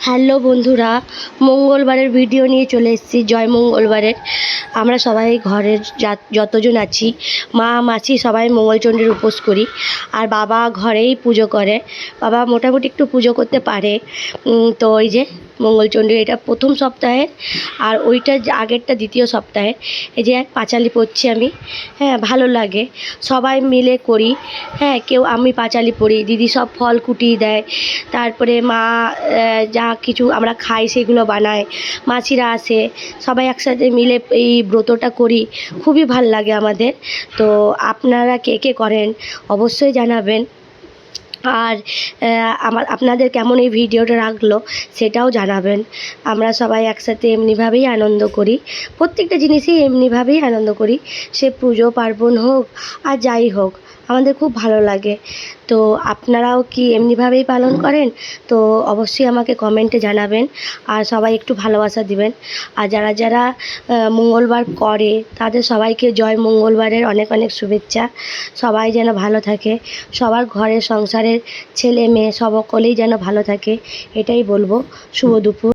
Hello বন্ধুরা, মঙ্গলবারের video নিয়ে চলে এসেছি। জয় মঙ্গলবারের আমরা সবাই ঘরের যতজন আছি, মা মাসি সবাই মঙ্গলচণ্ডীর উপোস করি। আর বাবা ঘরেই পুজো করে। বাবা মোটামুটি একটু পুজো করতে পারে। তো ওই যে মঙ্গলচণ্ডীর এটা প্রথম সপ্তাহে, আর ওইটা আগেরটা দ্বিতীয় সপ্তাহে। এই যে পাঁচালি পড়ছি আমি। হ্যাঁ, ভালো লাগে, সবাই মিলে করি। হ্যাঁ, আমি পাঁচালি পড়ি, দিদি সব ফল কুটিয়ে দেয়, তারপরে মা যা কিছু আমরা খাই সেগুলো বানায়, মাসিরা আসে, সবাই একসাথে মিলে এই ব্রতটা করি। খুবই ভাল লাগে আমাদের। তো আপনারা কে কে করেন অবশ্যই জানাবেন। আর আপনাদের কেমন এই ভিডিওটা লাগলো সেটাও জানাবেন। আমরা সবাই একসাথে এমনিভাবেই আনন্দ করি, প্রত্যেকটা জিনিসই এমনিভাবেই আনন্দ করি, সে পুজো পার্বণ হোক আর যাই হোক, আমাদের খুব ভালো লাগে। তো আপনারাও কি এমনিভাবেই পালন করেন? তো অবশ্যই আমাকে কমেন্টে জানাবেন, আর সবাই একটু ভালোবাসা দিবেন। আর যারা যারা মঙ্গলবার করে তাদের সবাইকে জয় মঙ্গলবারের অনেক অনেক শুভেচ্ছা। সবাই যেন ভালো থাকে, সবার ঘরের সংসারের ছেলে মেয়ে সকলেই যেন ভালো থাকে, এটাই বলবো। শুভ দুপুর।